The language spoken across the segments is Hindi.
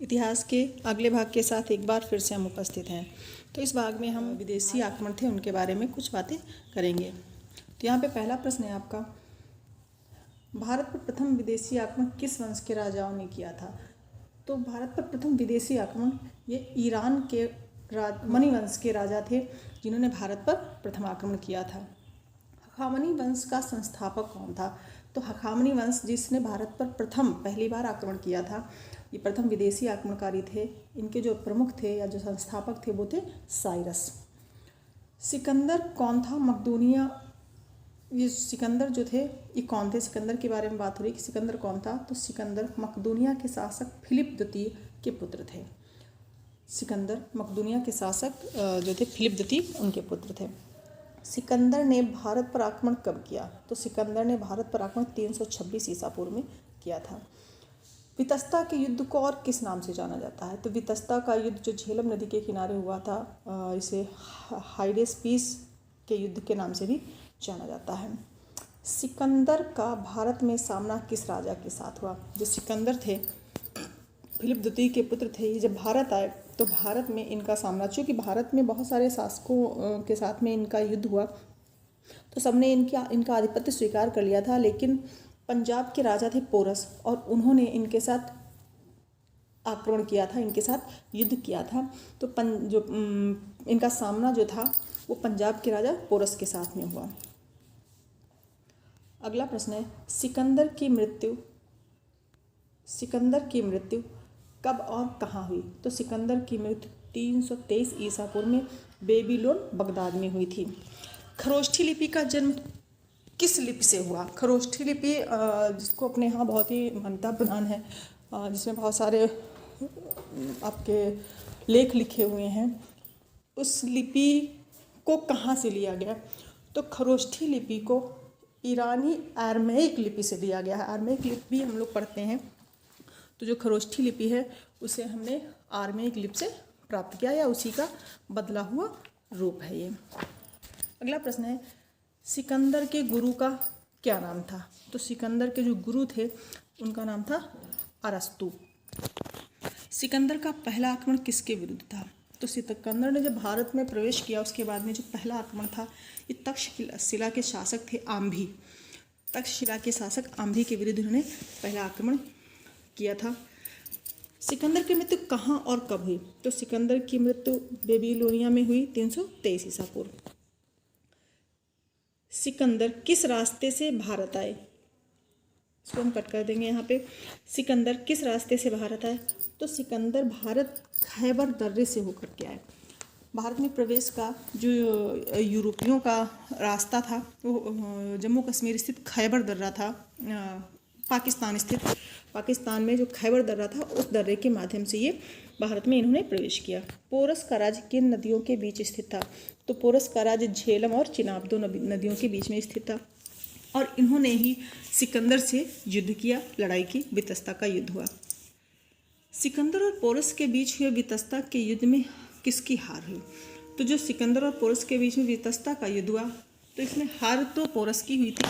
इतिहास के अगले भाग के साथ एक बार फिर से हम उपस्थित हैं। तो इस भाग में हम विदेशी आक्रमण थे उनके बारे में कुछ बातें करेंगे। तो यहाँ पे पहला प्रश्न है आपका, भारत पर प्रथम विदेशी आक्रमण किस वंश के राजाओं ने किया था? तो भारत पर प्रथम विदेशी आक्रमण ये ईरान के मनी वंश के राजा थे जिन्होंने भारत पर प्रथम आक्रमण किया था। हखामनी वंश का संस्थापक कौन था? तो हखामनी वंश जिसने भारत पर पहली बार आक्रमण किया था, ये प्रथम विदेशी आक्रमणकारी थे। इनके जो प्रमुख थे या जो संस्थापक थे वो थे साइरस। सिकंदर कौन था? मकदूनिया, ये सिकंदर जो थे ये कौन थे? सिकंदर के बारे में बात हो रही कि सिकंदर कौन था? तो सिकंदर मकदूनिया के शासक फिलिप द्वितीय के पुत्र थे। सिकंदर मकदूनिया के शासक जो थे फिलिप द्वितीय उनके पुत्र थे। सिकंदर ने भारत पर आक्रमण कब किया? तो सिकंदर ने भारत पर आक्रमण 326 ईसा पूर्व में किया था। वितस्ता के युद्ध को और किस नाम से जाना जाता है? तो वितस्ता का युद्ध जो झेलम नदी के किनारे हुआ था, इसे हाइडेस्पीस के युद्ध के नाम से भी जाना जाता है। सिकंदर का भारत में सामना किस राजा के साथ हुआ? जो सिकंदर थे फिलिप द्वितीय के पुत्र थे, ये जब भारत आए तो भारत में इनका सामना, चूँकि भारत में बहुत सारे शासकों के साथ में इनका युद्ध हुआ तो सबने इनका आधिपत्य स्वीकार कर लिया था, लेकिन पंजाब के राजा थे पोरस और उन्होंने इनके साथ आक्रमण किया था, इनके साथ युद्ध किया था। तो इनका सामना जो था वो पंजाब के राजा पोरस के साथ में हुआ। अगला प्रश्न है, सिकंदर की मृत्यु कब और कहाँ हुई? तो सिकंदर की मृत्यु 323 ईसा पूर्व में बेबीलोन बगदाद में हुई थी। खरोष्ठी लिपि का जन्म किस लिपि से हुआ? खरोष्ठी लिपि जिसको अपने यहाँ बहुत ही मान्यता प्रदान है, जिसमें बहुत सारे आपके लेख लिखे हुए हैं, उस लिपि को कहाँ से लिया गया? तो खरोष्ठी लिपि को ईरानी आरमेइक लिपि से लिया गया है। आरमेइक लिपि भी हम लोग पढ़ते हैं, तो जो खरोष्ठी लिपि है उसे हमने आरमेइक लिपि से प्राप्त किया या उसी का बदला हुआ रूप है ये। अगला प्रश्न है, सिकंदर के गुरु का क्या नाम था? तो सिकंदर के जो गुरु थे उनका नाम था अरस्तु। सिकंदर का पहला आक्रमण किसके विरुद्ध था? तो सिकंदर ने जब भारत में प्रवेश किया उसके बाद में जो पहला आक्रमण था ये तक्षशिला के शासक थे आम्भी। तक्षशिला के शासक आम्भी के विरुद्ध उन्होंने पहला आक्रमण किया था। सिकंदर की मृत्यु कहाँ और कब हुई? तो सिकंदर की मृत्यु बेबीलोनिया में हुई 323 ईसा पूर्व। सिकंदर किस रास्ते से भारत आए? इसको हम कट कर देंगे यहाँ पे। सिकंदर किस रास्ते से भारत आए? तो सिकंदर भारत खैबर दर्रे से होकर के आए। भारत में प्रवेश का जो यूरोपियों का रास्ता था वो जम्मू कश्मीर स्थित खैबर दर्रा था, पाकिस्तान में जो खैबर दर्रा था उस दर्रे के माध्यम से ये भारत में इन्होंने प्रवेश किया। पोरस का राज्य किन नदियों के बीच स्थित था? तो पोरस का राज्य झेलम और चिनाब दो नदियों के बीच में स्थित था और इन्होंने ही सिकंदर से युद्ध किया, लड़ाई की, वितस्ता का युद्ध हुआ। सिकंदर और पोरस के बीच हुए वितस्ता के युद्ध में किसकी हार हुई? तो जो सिकंदर और पोरस के बीच में वितस्ता का युद्ध हुआ तो इसमें हार तो पोरस की हुई थी,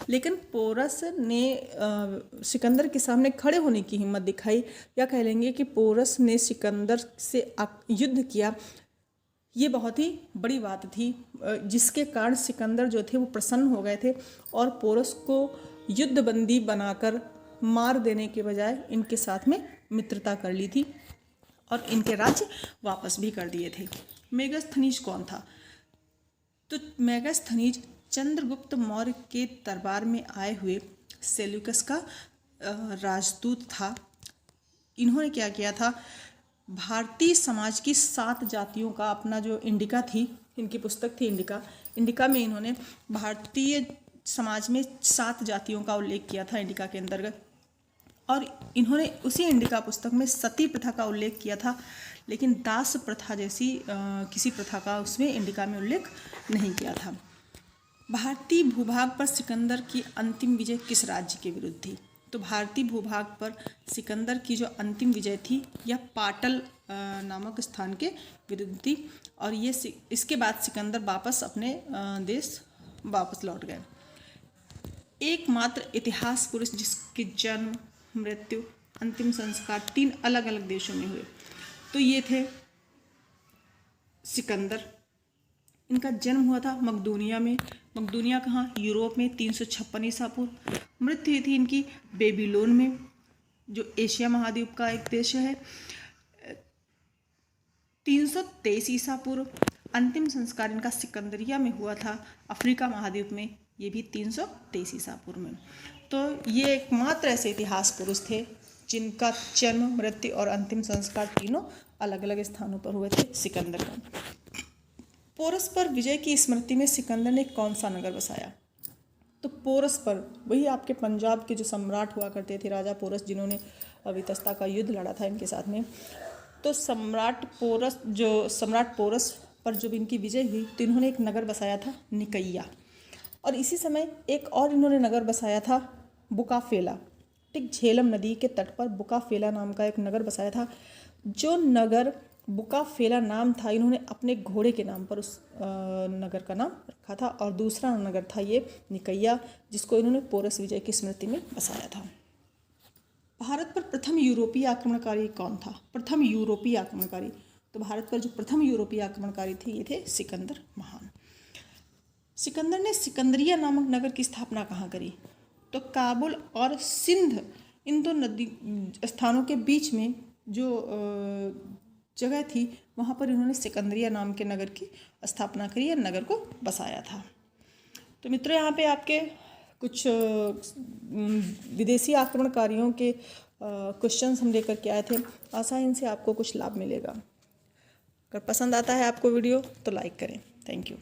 लेकिन पोरस ने सिकंदर के सामने खड़े होने की हिम्मत दिखाई, या कह लेंगे कि पोरस ने सिकंदर से युद्ध किया। ये बहुत ही बड़ी बात थी, जिसके कारण सिकंदर जो थे वो प्रसन्न हो गए थे और पोरस को युद्धबंदी बनाकर मार देने के बजाय इनके साथ में मित्रता कर ली थी और इनके राज्य वापस भी कर दिए थे। मेगास्थनीज कौन था? तो मेगास्थनीज चंद्रगुप्त मौर्य के दरबार में आए हुए सेल्यूकस का राजदूत था। इन्होंने क्या किया था, भारतीय समाज की 7 जातियों का अपना जो इंडिका थी, इनकी पुस्तक थी इंडिका में इन्होंने भारतीय समाज में 7 जातियों का उल्लेख किया था इंडिका के अंतर्गत, और इन्होंने उसी इंडिका पुस्तक में सती प्रथा का उल्लेख किया था, लेकिन दास प्रथा जैसी किसी प्रथा का उसमें इंडिका में उल्लेख नहीं किया था। भारतीय भूभाग पर सिकंदर की अंतिम विजय किस राज्य के विरुद्ध थी? तो भारतीय भूभाग पर सिकंदर की जो अंतिम विजय थी यह पाटल नामक स्थान के विरुद्ध थी और ये इसके बाद सिकंदर वापस अपने देश वापस लौट गए। एकमात्र इतिहास पुरुष जिसकी जन्म, मृत्यु अंतिम संस्कार 3 अलग अलग देशों में हुए। तो ये थे सिकंदर। इनका जन्म हुआ था मकदूनिया में। मकदूनिया कहाँ? यूरोप में 356 ईसा पूर्व। मृत्यु हुई थी इनकी बेबीलोन में, जो एशिया महाद्वीप का एक देश है, 323 ईसा पूर्व। अंतिम संस्कार इनका सिकंदरिया में हुआ था, अफ्रीका महाद्वीप में, ये भी 323 ईसा पूर्व में। तो ये एकमात्र ऐसे इतिहास पुरुष थे जिनका जन्म, मृत्यु और अंतिम संस्कार तीनों अलग अलग स्थानों पर हुए थे सिकंदर का। पोरस पर विजय की स्मृति में सिकंदर ने कौन सा नगर बसाया? तो पोरस पर वही आपके पंजाब के जो सम्राट हुआ करते थे, राजा पोरस, जिन्होंने वितस्ता का युद्ध लड़ा था इनके साथ में। तो सम्राट पोरस पर जब इनकी विजय हुई तो इन्होंने एक नगर बसाया था निकैया। और इसी समय एक और इन्होंने नगर बसाया था बुकाफेला। ठीक झेलम नदी के तट पर बुकाफेला नाम का एक नगर बसाया था। जो नगर बुकाफेला नाम था, इन्होंने अपने घोड़े के नाम पर उस नगर का नाम रखा था। और दूसरा नगर था ये निकैया, जिसको इन्होंने पोरस विजय की स्मृति में बसाया था। भारत पर प्रथम यूरोपीय आक्रमणकारी कौन था? प्रथम यूरोपीय आक्रमणकारी, तो भारत पर जो प्रथम यूरोपीय आक्रमणकारी थे ये थे सिकंदर महान। सिकंदर ने सिकंदरिया नामक नगर की स्थापना कहाँ करी? तो काबुल और सिंध, इन दो नदी स्थानों के बीच में जो जगह थी, वहाँ पर इन्होंने सिकंदरिया नाम के नगर की स्थापना करी और नगर को बसाया था। तो मित्रों, यहाँ पे आपके कुछ विदेशी आक्रमणकारियों के क्वेश्चंस हम लेकर के आए थे। आशा है इनसे आपको कुछ लाभ मिलेगा। अगर पसंद आता है आपको वीडियो तो लाइक करें। Thank you.